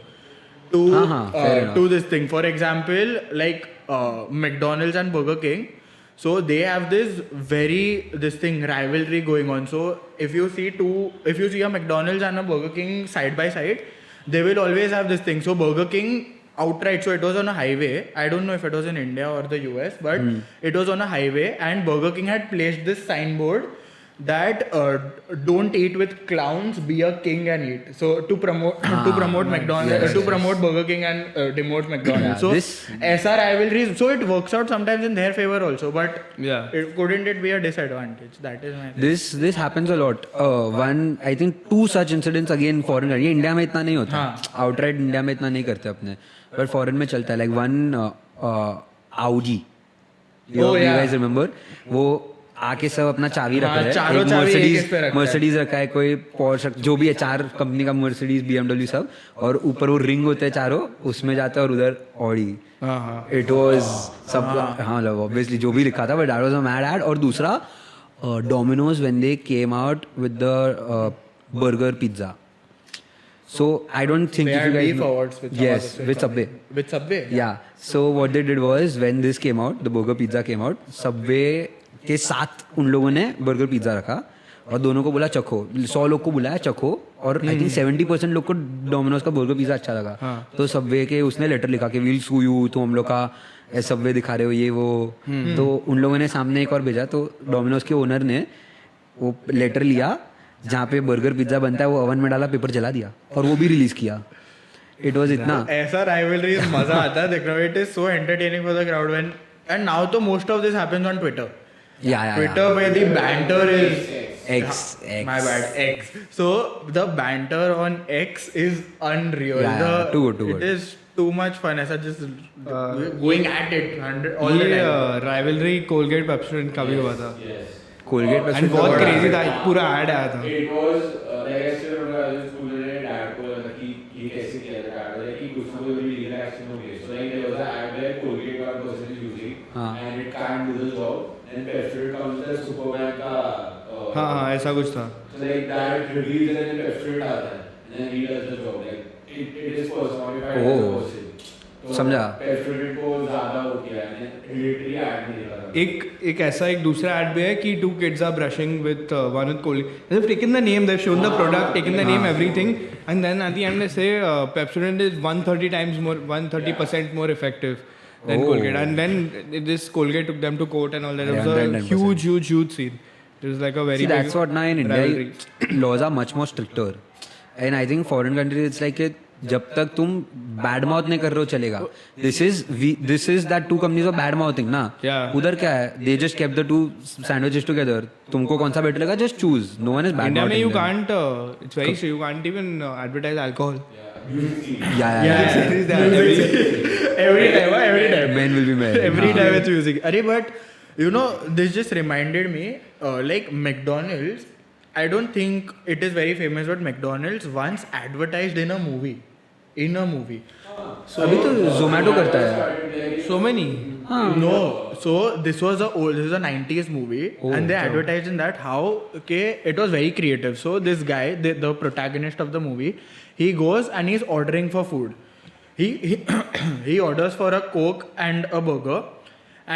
Speaker 1: to
Speaker 2: fair enough.
Speaker 1: to this thing. For example like McDonald's and Burger King. So they have this rivalry going on. So if you see a McDonald's and a Burger King side by side, they will always have this thing. So Burger King outright, so it was on a highway. I don't know if it was in India or the US, but it was on a highway, and Burger King had placed this signboard that don't eat with clowns, be a king and eat. So to promote McDonald's,
Speaker 2: yes,
Speaker 1: to promote Burger King and demote McDonald's.
Speaker 2: Yeah,
Speaker 1: so ऐसा rivalries, so it works out sometimes in their favor also, but
Speaker 3: Yeah.
Speaker 1: couldn't it be a disadvantage? That is my thing.
Speaker 2: This happens a lot. I think 2 such incidents again foreign country. India में इतना नहीं होता. Outright India में इतना नहीं करते अपने. But foreign में चलता है. Like one Audi. You guys remember? वो आके सब अपना चाबी रख रहे हैं. एक मर्सिडीज रखा है, कोई पोर्श, जो भी है, 4 कंपनी का मर्सिडीज, BMW सब, और ऊपर वो रिंग होते हैं चारों, उसमें जाता है, और उधर ऑडी. इट वाज सब, हाँ, ऑब्वियसली जो भी लिखा था, but that was a mad ad. और दूसरा Domino's when they came out with the burger pizza. So I don't think
Speaker 1: They
Speaker 2: if you
Speaker 1: had
Speaker 2: guys
Speaker 1: beef
Speaker 2: know,
Speaker 1: awards with
Speaker 2: yes,
Speaker 1: Subway.
Speaker 2: with Subway.
Speaker 1: With Subway?
Speaker 2: Yeah. So what they did was when this came out, the burger pizza came out, Subway के साथ उन लोगों ने burger pizza रखा और दोनों को बोला चखो. 100 लोग को बुलाया चखो, और आई थिंक 70% लोग को डोमिनोज का बर्गर पिज्जा अच्छा लगा. तो सबवे के उसने लेटर लिखा कि विल सू यू, तो हम लोग का सबवे दिखा रहे हो ये वो. तो उन लोगों ने सामने एक और भेजा, तो डोमिनोज के ओनर ने वो लेटर लिया जहाँ पे बर्गर पिज्जा बनता है, वो ओवन में डाला, पेपर जला दिया, और वो भी रिलीज किया. इट वाज इतना
Speaker 1: ऐसा rivalry मजा आता है देखने में. It is so entertaining for the crowd when, and now तो most of this happens on Twitter.
Speaker 2: yeah.
Speaker 1: Twitter where the banter is
Speaker 2: X.
Speaker 1: my bad, X. So the banter on X is unreal.
Speaker 2: Yeah, too good.
Speaker 1: It is too much fun. ऐसा just going at it all the
Speaker 3: ये
Speaker 1: time.
Speaker 3: rivalry Colgate Pepsodent का भी हुआ था.
Speaker 4: Yes.
Speaker 2: Colgate
Speaker 3: And बहुत crazy था, पूरा ad आया था.
Speaker 4: It was like I still remember I was school में ad को लगा कि कैसे किया था ad, like कि कुछ ना कुछ legal action हो गया. So like there was an ad where Colgate का person is using and it can't do the job, and Pepsodent comes as Superman का.
Speaker 3: हाँ, ऐसा कुछ था.
Speaker 4: So like that reveals, and then Pepsodent आता है, and then he does the job. Like it is personified as a person.
Speaker 2: समझा.
Speaker 4: Pepsodent को ज़्यादा हो गया है, literally ad नहीं लगा.
Speaker 3: एक ऐसा एक दूसरा ad भी है कि 2 kids are brushing with one with Colgate. They've taken the name, they've shown the product, taken the name, everything, and then at the end they say Pepsodent is 130% more effective than Colgate. And then this Colgate took them to court and all that. It was a
Speaker 2: 110%.
Speaker 3: huge scene. It was like a very
Speaker 2: See, that's
Speaker 3: big
Speaker 2: what now in India
Speaker 3: rivalry.
Speaker 2: laws are much more stricter, and I think foreign countries it's like जब तक तुम bad mouth नहीं कर रहे हो चलेगा. This is that 2 companies of bad mouthing ना. उधर क्या है, they just kept the 2 sandwiches together. तुमको कौन सा बेटर लगा, just choose. No one is bad
Speaker 3: India में
Speaker 2: mouthing.
Speaker 3: you can't, it's very strict, you can't even advertise alcohol.
Speaker 2: Yeah.
Speaker 1: Every time.
Speaker 2: Men will be men.
Speaker 1: Every time it's music. But you know, this just reminded me, like McDonald's, I don't think it is very famous, but McDonald's once advertised in a movie.
Speaker 2: अभी तो Zomato करता है.
Speaker 3: So many.
Speaker 1: No, so this was a 90s movie, and they advertised in that how it was very creative. So this guy, the protagonist of the movie, he goes and he's ordering for food. He orders for a Coke and a burger,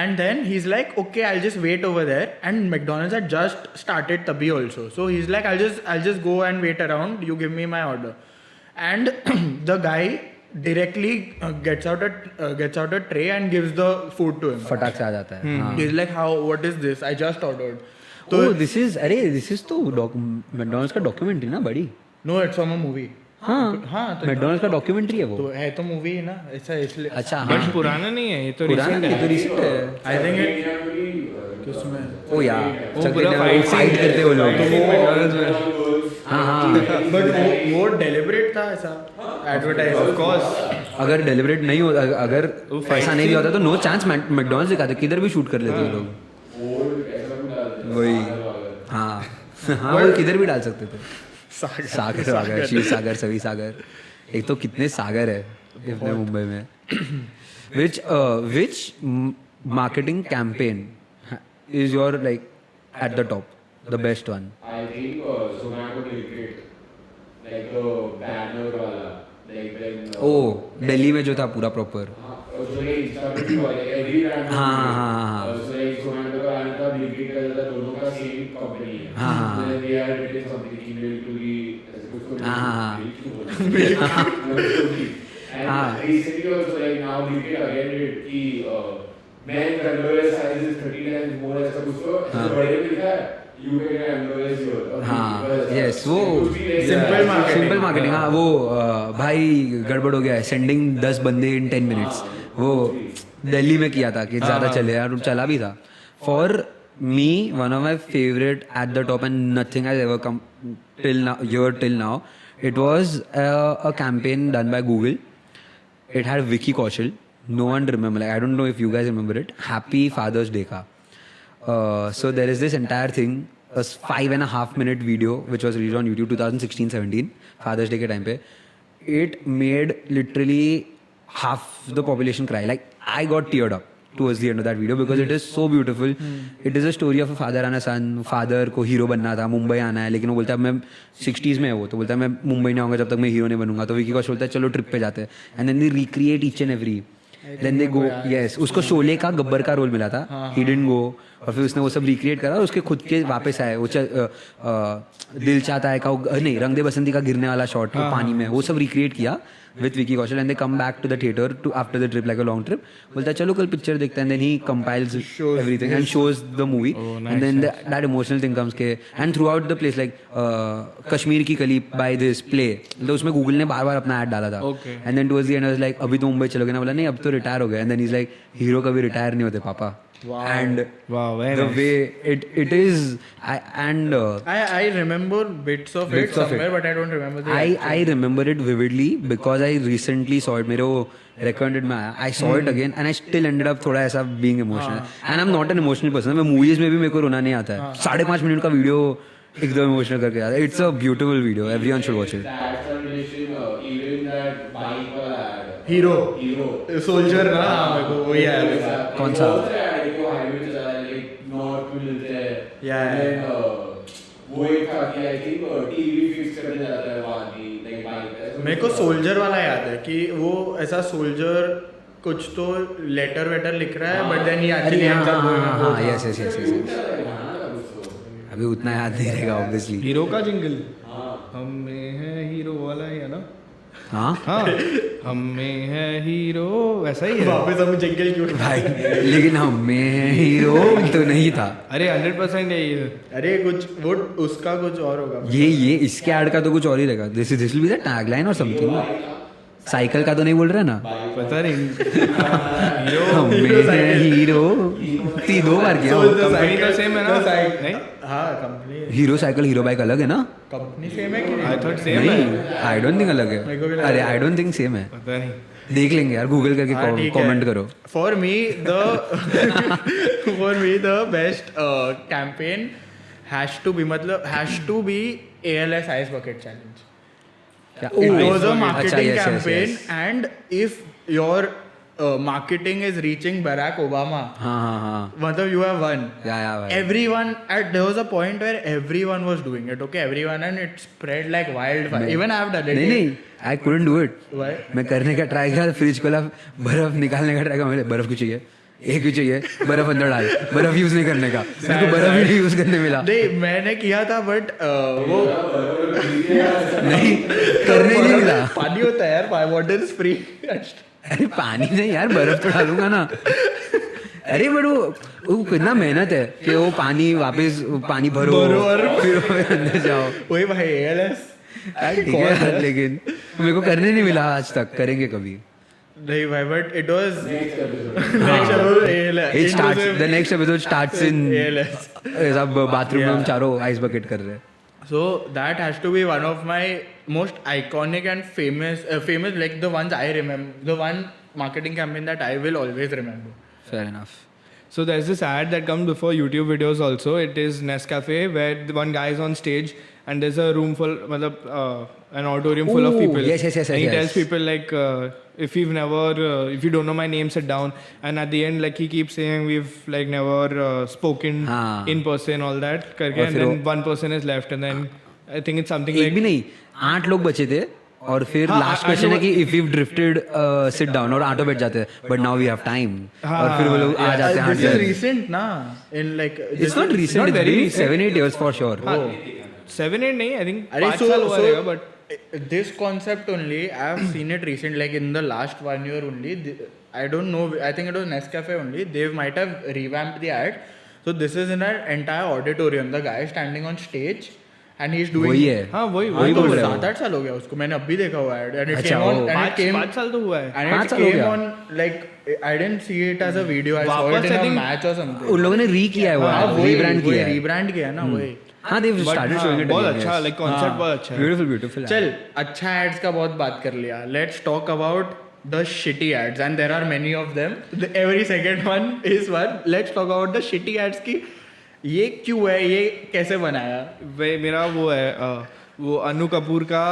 Speaker 1: and then he's like, okay, I'll just wait over there. And McDonald's had just started tabhi also, so he's like, I'll just go and wait around. You give me my order, and the guy directly gets out a tray and gives the food to him.
Speaker 2: फटाक से आ जाता है.
Speaker 1: He's like, what is this? I just ordered.
Speaker 2: तो this is तो McDonald's का documentary ना बड़ी.
Speaker 1: No, it's from a movie.
Speaker 2: हाँ, McDonald's का डॉक्यूमेंट्री है वो.
Speaker 1: तो है तो मूवी है ना, ऐसा इसलिए.
Speaker 2: अच्छा,
Speaker 3: But
Speaker 2: हाँ,
Speaker 3: पुराना नहीं है, ये तो
Speaker 2: पुराना
Speaker 3: recent
Speaker 2: नहीं,
Speaker 3: है.
Speaker 2: तो रिसेंट है.
Speaker 1: I think it किसमें.
Speaker 2: ओ यार,
Speaker 3: वो पूरा fight
Speaker 2: करते वो लोग. हाँ.
Speaker 1: But वो deliberate था ऐसा advertise.
Speaker 3: Of course.
Speaker 2: अगर डेलिब्रेट नहीं हो, अगर ऐसा नहीं भी होता तो नो चांस मैकडॉनल्ड्स दिखाते, किधर भी शूट कर लेते वो लोग. वही. हाँ, वो किधर भी डाल सकते थे. सागर, शिव सागर, सभी सागर. एक तो कितने सागर है अपने मुंबई में. Which marketing campaign is your like at the top, the best one?
Speaker 4: I think Zomato did it, like the banner wala, like when.
Speaker 2: ओ दिल्ली में जो था पूरा प्रॉपर.
Speaker 4: so like Insta पे भी हुआ है, every brand में
Speaker 2: हाँ,
Speaker 4: हुआ है.
Speaker 2: हाँ, हाँ.
Speaker 4: So like Zomato का and का Blinkit का ज़्यादा दोनों का same company है.
Speaker 2: हाँ, हाँ.
Speaker 4: So they are written something कि milk to be ऐसे कुछ तो
Speaker 2: हाँ, हाँ.
Speaker 4: milk to बोलते हैं. And recently also like now Blinkit again did कि men underwear size is 30 times more ऐसा कुछ तो ऐसे बड़े में लिखा है. You can get underwear here.
Speaker 2: हाँ यस वो
Speaker 1: Simple
Speaker 2: marketing हाँ वो भाई गड़बड़ हो गया है सेंडिंग 10 बंदे इन 10 मिनट्स वो दिल्ली में किया था कि ज़्यादा चले यार चला भी था for me one of my favourite at the top and nothing has ever come till now it was a campaign done by Google. It had Vicky Kaushal. No one remember, like I don't know if you guys remember it. Happy Father's Day ka. So there is this entire thing, a 5.5 minute video which was released on YouTube 2016-17 Father's Day ke time pe. It made literally half the population cry. Like I got teared up towards the end of that video because it is so beautiful. It is a story of a father and a son. Father को hero बनना था, मुंबई आना है, लेकिन वो बोलता है मैं 60s में है वो तो बोलता है मैं मुंबई नहीं आऊँगा जब तक मैं हीरो नहीं बनूंगा. तो विकी कौशल बोलता है चलो ट्रिप पे जाते हैं. And then they recreate each and every. Then they go yes उसको शोले का गब्बर का रोल मिला था. ही डिडंट गो और फिर उसने वो सब रिक्रिएट करा और उसके खुद के वापस आए. वो दिल चाहता है का नहीं रंग दे बसंती का गिरने वाला शॉट पानी में वो सब रिक्रिएट किया with Vicky Kaushal and they come back to the theater to after the trip like a long trip. बोलता है चलो कल पिक्चर देखते हैं. And then he compiles everything and shows the movie. And then that emotional thing comes के and throughout the place like Kashmir की कली by this play. तो उसमें गूगल ने बार बार अपना ad डाला था. And then towards the end I was like अभी तो मुंबई चलोगे ना. बोला नहीं अब तो रिटायर हो गए. And then he's like hero कभी रिटायर नहीं होते पापा.
Speaker 1: Wow.
Speaker 2: And
Speaker 3: Wow, very
Speaker 2: the
Speaker 3: nice.
Speaker 2: way it is
Speaker 1: I remember bits of it somewhere, but I don't remember the.
Speaker 2: I remember it vividly because I recently saw it. मेरे वो recommended में आया. I saw it again and I still ended up थोड़ा ऐसा being emotional. And I'm not an emotional person. मैं movies में भी मेरे को रोना नहीं आता है. 5.5 मिनट का वीडियो एकदम इमोशनल करके आता है. It's a beautiful video. Everyone should watch it.
Speaker 4: That translation, even that bike वाला ad.
Speaker 1: Hero. Soldier ना
Speaker 2: हाँ,
Speaker 1: मेरे को वही आया.
Speaker 2: कौन सा?
Speaker 4: हाईवे पे चला like नॉर्थ में मिलते हैं.
Speaker 1: Yeah.
Speaker 4: And then वो एक था कि I think टीवी फिक्स करने जाता है वहाँ की like bike पे.
Speaker 1: मेरे को सोल्जर वाला याद है कि वो ऐसा सोल्जर कुछ तो लेटर वेटर लिख रहा है बट देन ही
Speaker 2: अरे
Speaker 1: एक्चुअली
Speaker 2: हाँ yes. अभी उतना याद नहीं रहेगा ऑब्वियसली.
Speaker 3: हीरो का जिंगल हमें है हीरो वाला है ना.
Speaker 2: हाँ
Speaker 3: हाँ हमें है हीरो वैसा ही है.
Speaker 1: वापस हम जंगल क्यों
Speaker 2: भाई लेकिन हमें हीरो तो नहीं था.
Speaker 3: अरे 100% यही है.
Speaker 1: अरे कुछ वो उसका कुछ और होगा.
Speaker 2: ये इसके ऐड का तो कुछ और ही रहेगा. This will be the tagline और समथिंग. साइकिल का तो नहीं बोल रहा ना.
Speaker 3: पता नहीं.
Speaker 2: हमें हीरो 2 बार किया.
Speaker 3: कंपनी तो सेम है ना. नहीं
Speaker 1: हाँ company
Speaker 2: hero cycle hero bike अलग है ना.
Speaker 1: कंपनी सेम है कि
Speaker 3: आई थॉट सेम है.
Speaker 2: नहीं आई डोंट थिंक अलग
Speaker 1: मेरे को भी
Speaker 2: है.
Speaker 1: लगा
Speaker 2: अरे आई डोंट थिंक सेम है.
Speaker 3: पता नहीं.
Speaker 2: देख लेंगे यार गूगल करके कमेंट करो.
Speaker 1: For me the best campaign has to be ALS ice bucket challenge. It was a marketing campaign, and if your marketing is reaching Barack Obama,
Speaker 2: हाँ
Speaker 1: मतलब you have won.
Speaker 2: Yeah,
Speaker 1: Everyone there was a point where everyone was doing it. Okay, everyone, and it spread like wildfire. Even I have done it.
Speaker 2: नहीं I couldn't do it.
Speaker 1: Why?
Speaker 2: मैं करने का try किया. Fridge खोला बर्फ निकालने का try किया. मुझे बर्फ क्यों चाहिए. एक ही चाहिए. बर्फ अंदर डाल. बर्फ यूज नहीं करने का. मेरे को बर्फ ही नहीं यूज करने मिला.
Speaker 1: नहीं मैंने किया था बट वो
Speaker 2: नहीं करने ही नहीं मिला.
Speaker 1: पानी होता है यार. Water is free.
Speaker 2: अरे पानी नहीं यार बर्फ तो डालूंगा ना. अरे बट वो कितना मेहनत है कि वो पानी वापस पानी भरो
Speaker 1: और
Speaker 2: फिर अंदर जाओ.
Speaker 1: वही भाई ALS.
Speaker 2: ठीक है लेकिन मेरे को करने नहीं मिला आज तक. करेंगे कभी.
Speaker 1: नहीं भाई but it was
Speaker 2: the next episode starts in
Speaker 1: ALS.
Speaker 2: सब बाथरूम में हम चारों आइस बकेट कर रहे हैं.
Speaker 1: So that has to be one of my most iconic and famous like the ones I remember, the one marketing campaign that I will always remember.
Speaker 2: Fair enough.
Speaker 3: So there's this ad that comes before YouTube videos also. It is Nescafe where the one guy is on stage and there's a room full, an auditorium full of
Speaker 2: Ooh,
Speaker 3: people.
Speaker 2: yes.
Speaker 3: And he tells people like, if you don't know my name, sit down. And at the end, like he keeps saying we've like never spoken
Speaker 2: हाँ.
Speaker 3: in person, all that. करके,
Speaker 2: और
Speaker 3: and
Speaker 2: फिर
Speaker 3: then one person is left, and then I think it's something
Speaker 2: एक
Speaker 3: like
Speaker 2: भी नहीं 8 लोग बचे थे और फिर लास्ट क्वेश्चन है कि if you drifted sit down और ऑटो बैठ जाते हैं but now we have time और फिर वो लोग आ जाते हैं
Speaker 1: This is recent ना in like
Speaker 2: it's not recent, it's been 7-8 years for sure.
Speaker 3: 7-8 नहीं, I think
Speaker 1: अरे
Speaker 3: 5 साल हुआ रहेगा, but
Speaker 1: this concept only I have seen it recent, like in the last 1 year only. I don't know, I think it was Nescafe only. They might have revamped the ad. So this is in an entire auditorium. The guy is standing on stage and he's doing.
Speaker 2: वही है.
Speaker 3: हाँ वही
Speaker 2: वही
Speaker 1: तो
Speaker 2: बोल रहे हो.
Speaker 1: 7-8 साल हो गया उसको, मैंने अभी देखा हुआ है and it
Speaker 2: अच्छा,
Speaker 1: came on
Speaker 2: वो
Speaker 1: and it came
Speaker 3: 5 साल तो हुआ है.
Speaker 1: and
Speaker 2: 5
Speaker 1: it
Speaker 2: साल हो
Speaker 1: came
Speaker 2: गया.
Speaker 1: on like I didn't see it as a video. I saw
Speaker 3: वापस
Speaker 1: it in
Speaker 3: I
Speaker 1: a
Speaker 3: think-
Speaker 1: match or something.
Speaker 2: उन लोगों ने री किया है वो,
Speaker 1: हाँ वही
Speaker 2: रीब्रांड किया है.
Speaker 1: rebrand किया ना वही.
Speaker 2: हाँ, they've
Speaker 3: But
Speaker 2: started
Speaker 3: हाँ,
Speaker 2: showing it
Speaker 3: बहुत
Speaker 2: again,
Speaker 3: अच्छा,
Speaker 2: yes.
Speaker 3: like concept बहुत अच्छा है.
Speaker 2: Beautiful.
Speaker 1: चल अच्छा एड्स का बहुत बात कर लिया. Let's talk about the shitty ads and there are many of them. Every second one is one. Let's talk about the shitty ads की. ये क्यों है, ये कैसे बनाया?
Speaker 3: वे मेरा वो है वो अनु कपूर का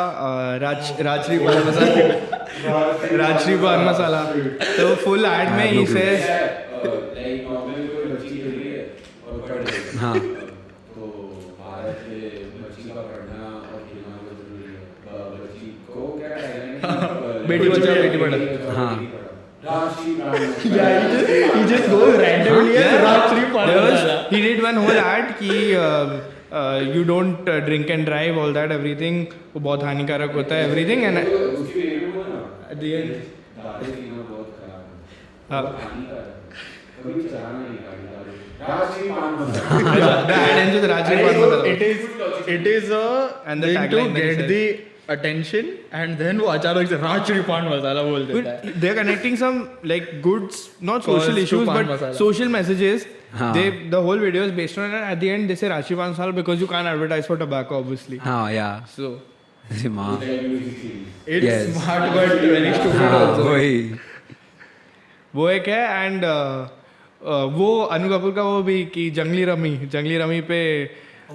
Speaker 3: राजश्री पान मसाला राजश्री पान मसाला. तो फुल एड में ही से
Speaker 4: लाइक नॉर्मली कोई बच्ची खेल रही है और पढ़ रही है.
Speaker 2: हाँ.
Speaker 4: तो भारत में बच्ची का पढ़ना और खेलना बहुत जरूरी है. बच्ची को क्या टैगलाइन
Speaker 3: बेटी बचाओ बेटी पढ़ाओ.
Speaker 2: हाँ.
Speaker 1: He just goes randomly as Rajshri Padala.
Speaker 3: He did one whole ad कि you don't drink and drive, all that everything वो बहुत हानिकारक होता है everything and
Speaker 4: उसकी बेटी को ना
Speaker 3: at the end
Speaker 4: दारू पीना बहुत खराब है.
Speaker 3: हाँ.
Speaker 4: कभी चलाना नहीं गाड़ी. राजश्री पान मसाला.
Speaker 3: the ad ends with Rajshree पान मसाला.
Speaker 1: It is a
Speaker 3: And the
Speaker 1: thing to
Speaker 3: tagline that he
Speaker 1: get
Speaker 3: says.
Speaker 1: the attention and then वो अचानक से राजश्री पान मसाला बोल देता है.
Speaker 3: But they're connecting some like goods, not social
Speaker 1: Cause to
Speaker 3: issues,
Speaker 1: pan
Speaker 3: but
Speaker 1: masala.
Speaker 3: social messages.
Speaker 2: हाँ.
Speaker 3: The whole video is based on it. At the end, they say Rashi Pan Masala because you can't advertise for tobacco, obviously.
Speaker 2: हाँ, yeah.
Speaker 3: So
Speaker 2: अरे माँ.
Speaker 1: It's
Speaker 2: Yes.
Speaker 1: smart but very stupid
Speaker 2: हाँ,
Speaker 1: also.
Speaker 2: वही.
Speaker 3: वो एक है and वो अनु कपूर का वो भी कि जंगली रमी पे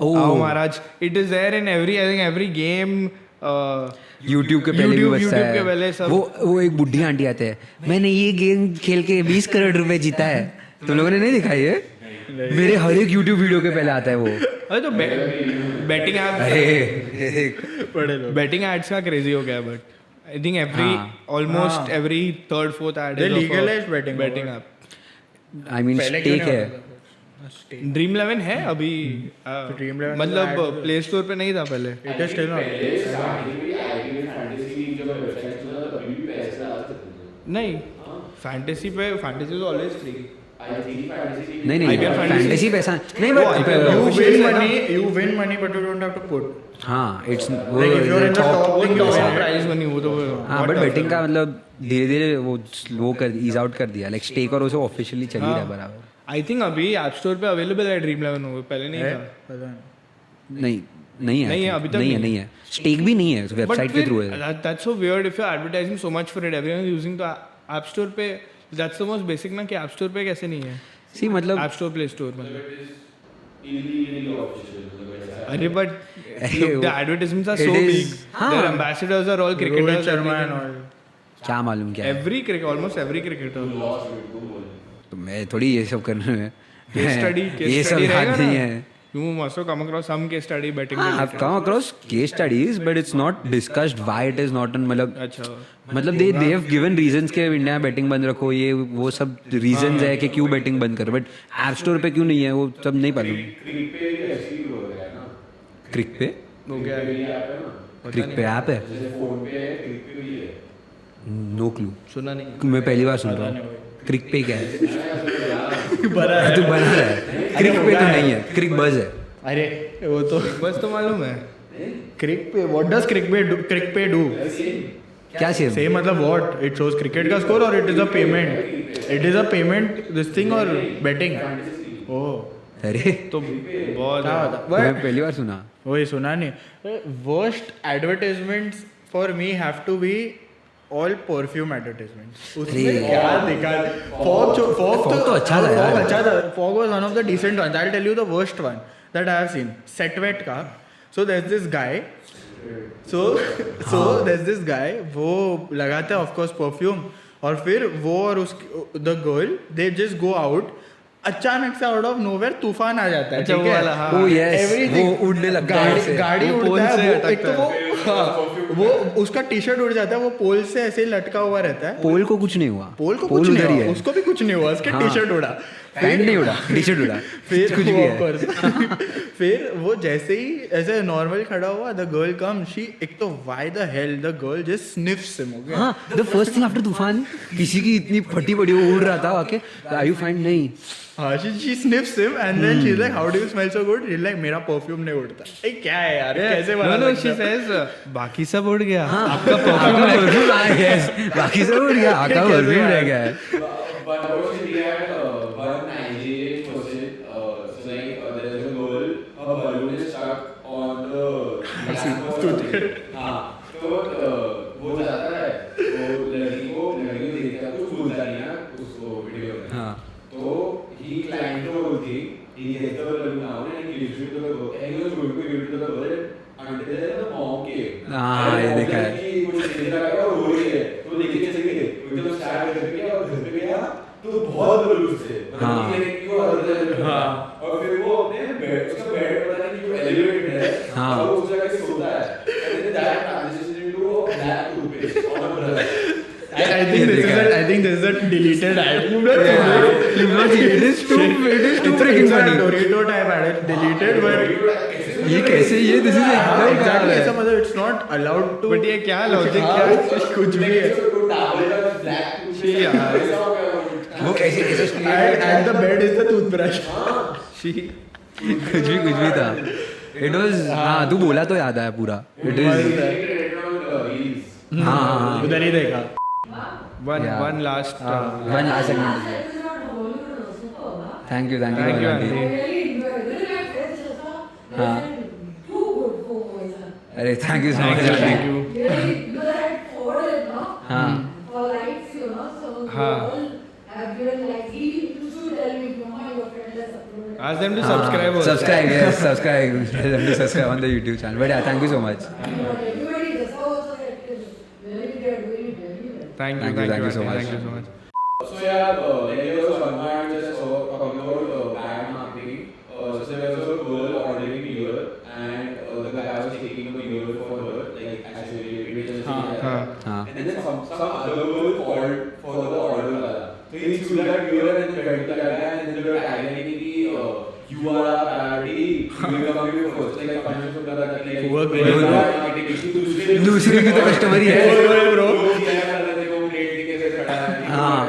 Speaker 2: Oh.
Speaker 3: आओ महाराज. It is there in every, I think every game.
Speaker 2: YouTube के पहले भी बचता
Speaker 3: YouTube के
Speaker 2: है.
Speaker 3: पहले सब.
Speaker 2: वो एक बुढ़ी आंटी आते हैं. मैंने ये गेम खेल के 20 करोड़ रुपए जीता है. तुम लोगों ने नहीं दिखा ये? मेरे हर एक YouTube वीडियो के पहले आता है वो.
Speaker 3: अरे तो betting app
Speaker 2: अरे
Speaker 3: betting ads का crazy हो गया but I think almost every third fourth ad
Speaker 1: They
Speaker 3: is of a
Speaker 1: legalized betting
Speaker 3: app.
Speaker 2: I mean
Speaker 1: पहले क्यों
Speaker 2: स्टेक
Speaker 1: नहीं
Speaker 2: है.
Speaker 1: होता था? Stake.
Speaker 3: Dream 11 है अभी
Speaker 1: Dream 11
Speaker 3: मतलब
Speaker 1: तो ad-
Speaker 3: प्ले स्टोर पे नहीं था पहले.
Speaker 1: It is still not.
Speaker 3: नहीं फैंटेसी तो ऑलवेज फ्री.
Speaker 2: नहीं नहीं
Speaker 3: IPL fantasy-
Speaker 2: फैंटेसी पैसा नहीं
Speaker 3: वो
Speaker 2: but
Speaker 3: IPL
Speaker 1: You
Speaker 3: officially
Speaker 1: win
Speaker 3: है ना?
Speaker 1: money, you win money, but you don't have to put.
Speaker 2: हाँ it's
Speaker 1: Like if you're in the top
Speaker 3: वो
Speaker 1: thing,
Speaker 3: तो
Speaker 1: you win.
Speaker 3: प्राइस बनी वो तो
Speaker 2: हाँ बट बेटिंग का मतलब धीरे धीरे वो स्लो कर ईज आउट कर दिया. लाइक स्टेक और उसे ऑफिशियली चल ही रहा है बराबर.
Speaker 3: आई थिंक अभी ऐप स्टोर पे अवेलेबल है ड्रीम 11 वो पहले नहीं
Speaker 1: है?
Speaker 3: था.
Speaker 1: पता नहीं.
Speaker 2: नहीं नहीं है
Speaker 3: नहीं है, अभी तक
Speaker 2: नहीं है
Speaker 3: नहीं
Speaker 2: नहीं है. स्टेक भी नहीं है
Speaker 3: But
Speaker 2: वेबसाइट के थ्रू है.
Speaker 3: that's so weird if you're advertising so much for it, everyone is using the app store पे. That's the most basic ना कि app store पे कैसे नहीं है.
Speaker 2: सी मतलब
Speaker 3: App store, Play Store मतलब. अरे
Speaker 4: अरे
Speaker 3: but look, the advertisements are so
Speaker 2: it is-
Speaker 3: big.
Speaker 2: हाँ.
Speaker 3: Their ambassadors are all
Speaker 1: Rohit
Speaker 3: cricketers.
Speaker 1: Sharma and
Speaker 3: everything.
Speaker 1: all.
Speaker 2: क्या मालूम क्या है.
Speaker 3: Almost every cricketer.
Speaker 2: तो मैं थोड़ी ये सब करने में
Speaker 3: Case study
Speaker 2: ये सब
Speaker 3: रहेगा
Speaker 2: याद नहीं
Speaker 3: ना.
Speaker 2: है.
Speaker 3: You must have come across some case study betting.
Speaker 2: हाँ, I've come across case studies, but it's not discussed why it is not on
Speaker 3: अच्छा.
Speaker 2: मतलब they have given reasons के इंडिया में बैटिंग बंद रखो ये वो सब reasons है कि क्यों बैटिंग बंद करो बट ऐप स्टोर पे क्यों नहीं है वो सब नहीं मालूम. क्रिक पे
Speaker 3: हो गया है.
Speaker 2: क्रिक पे ऐप है. No clue.
Speaker 3: सुना नहीं.
Speaker 2: मैं पहली बार सुन रहा हूँ. क्रिक पे क्या है? तू बना रहा है. क्रिक पे तो नहीं है. क्रिक बज है.
Speaker 1: अरे वो तो
Speaker 3: बस तो मालूम है.
Speaker 1: क्रिक पे. What does crick pay do?
Speaker 2: क्या सेम?
Speaker 1: Same मतलब what? It shows cricket का score or it is a payment? It is a payment this thing or betting? Oh.
Speaker 2: अरे
Speaker 3: तो बहुत
Speaker 1: क्या होता?
Speaker 2: मैं
Speaker 1: But
Speaker 2: पहली बार सुना.
Speaker 1: वही सुना नहीं. Worst advertisements for me have to be all perfume advertisements. उसमें
Speaker 2: अरे
Speaker 1: क्या दिखा? Fog
Speaker 2: तो अच्छा था यार.
Speaker 1: Fog अच्छा था. Fog was one of the decent ones. I'll tell you the worst one that I have seen. Set Wet का. So there's this guy. So there's this guy. वो लगाते हैं of course perfume. और फिर वो और उसकी the girl they just go out. अचानक से आउट ऑफ नोवेयर तूफान आ जाता है.
Speaker 3: अच्छा,
Speaker 1: ठीक
Speaker 3: वो
Speaker 1: है.
Speaker 3: वाला, हाँ.
Speaker 2: Oh yes,
Speaker 1: Everything-
Speaker 2: वो उड़ने लगता है ऐसे.
Speaker 1: गाड़ी
Speaker 3: वो
Speaker 1: उड़ता
Speaker 3: पोल
Speaker 1: है.
Speaker 3: से
Speaker 1: वो
Speaker 3: अटकता
Speaker 1: एक तो
Speaker 3: है.
Speaker 1: वो हाँ, वो उसका टी शर्ट उड़ जाता है, वो पोल से ऐसे ही लटका हुआ रहता है.
Speaker 2: पोल को कुछ नहीं हुआ.
Speaker 1: पोल को कुछ नहीं
Speaker 2: उधर ही
Speaker 1: हुआ,
Speaker 2: है.
Speaker 1: उसको भी कुछ नहीं हुआ, उसके टी शर्ट उड़ा.
Speaker 2: पैंट नहीं उड़ा, टी शर्ट उड़ा.
Speaker 1: फिर
Speaker 2: कुछ भी है.
Speaker 1: फिर वो जैसे ही ऐसे नॉर्मल खड़ा हुआ, द गर्ल कम, शी एक तो why the hell the girl just sniffs him. Okay,
Speaker 2: हाँ, the first thing after Toofan, किसी की इतनी फटी पड़ी वो उड़ रहा था आके, आर यू फाइन? नहीं.
Speaker 1: हाँ, she sniffs him and then she's like, how do you smell so good? He's like, मेरा परफ्यूम नहीं उड़ता. ए क्या है यार, कैसे बना
Speaker 3: No,
Speaker 1: सकता
Speaker 3: she
Speaker 1: है?
Speaker 3: says, बाकी सब उड़ गया.
Speaker 2: आपका परफ्यूम आ गया है, बाकी सब उड़ गया, आपका परफ्यूम रह गया है.
Speaker 4: But unfortunately, we had one Nigerian person. So like there is a girl, her balloon is stuck on the glass. हाँ, तो वो जाता है, वो लड़की को देखता है, कुछ बोलता नहीं है उसको वीडियो में.
Speaker 2: हाँ.
Speaker 4: So he climbed the whole thing. He hit the balloon down and he gives it to the girl. And he was going to give it to the girl until the mom came.
Speaker 2: हाँ, ये देखा है.
Speaker 4: कि वो चीज़ लगा और हो रही है. तो देखिए कैसे गए. वो जब स्टार्ट कर गया और घर पे गया तो बहुत बलून थे.
Speaker 2: हाँ.
Speaker 4: हाँ. और फिर वो अपने बेड, उसका बेड पता नहीं क्यों एलिवेटेड है.
Speaker 2: हाँ.
Speaker 4: और वो उस जगह पे सोता है. And then that transition into a black toothpaste on a brush.
Speaker 1: I think this is a deleted ad. You've not seen it.
Speaker 2: It is too freaking
Speaker 1: It's a
Speaker 2: funny.
Speaker 1: Dorito type ad. It's deleted, but
Speaker 2: ये कैसे, ये this is
Speaker 1: हाँ,
Speaker 2: एकदम
Speaker 1: exactly ऐसा मतलब it's not allowed to.
Speaker 3: But ये क्या logic
Speaker 1: हाँ,
Speaker 3: क्या है?
Speaker 1: कुछ भी है.
Speaker 2: वो कैसे कैसे
Speaker 1: And the bed is the toothbrush.
Speaker 2: कुछ भी था. इट वाज, हाँ तू बोला तो याद आया पूरा. इट इज, हाँ,
Speaker 1: उधर ही देखा.
Speaker 2: Yeah.
Speaker 3: One last.
Speaker 2: One last segment. Thank you
Speaker 3: Thank you,
Speaker 2: aunty. हाँ. अरे thank you so much
Speaker 3: Thank
Speaker 2: aunty.
Speaker 3: you.
Speaker 2: हाँ.
Speaker 3: Ask them to subscribe also.
Speaker 2: Subscribe, yes, subscribe. Tell them to subscribe on the YouTube channel. But yeah, thank you so much.
Speaker 3: Thank
Speaker 2: Thank you so much.
Speaker 3: Thank you so much.
Speaker 4: So yeah, like there was one more I just saw talking about bad marketing. So there was a girl ordering beer and the guy was taking the beer for her, like actually it was
Speaker 2: हाँ.
Speaker 4: and then some other girl called for the order wala. So he threw that beer and then went to the guy and then they were tagging कि you are a party, you will come here first. Like funny होता था कि
Speaker 1: Poor girl.
Speaker 2: दूसरे की तो customer ही है. हाँ.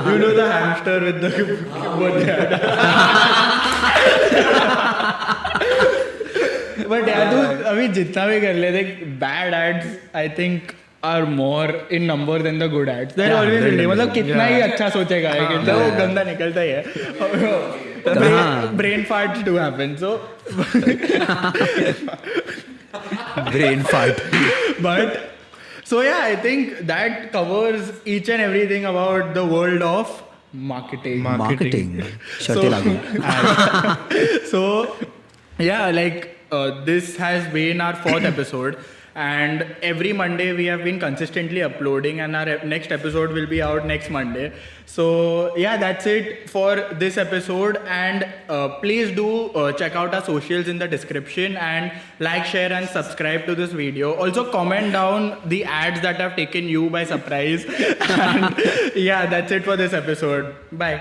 Speaker 1: You know the hamster with the what that. But yeah, तू अभी जितना भी कर ले देख, bad ads I think are more in number than the good ads. They're always will be. मतलब कितना ही अच्छा सोचेगा है कि वो गंदा निकलता ही है. Brain farts do happen. So
Speaker 2: Brain fart.
Speaker 1: but so yeah, I think that covers each and everything about the world of marketing.
Speaker 2: Marketing. शर्तें लागू.
Speaker 1: So yeah, like this has been our 4th episode, and every Monday we have been consistently uploading, and our next episode will be out next Monday. So yeah, that's it for this episode, and please do check out our socials in the description, and like, share and subscribe to this video. Also comment down the ads that have taken you by surprise. And yeah, that's it for this episode. Bye.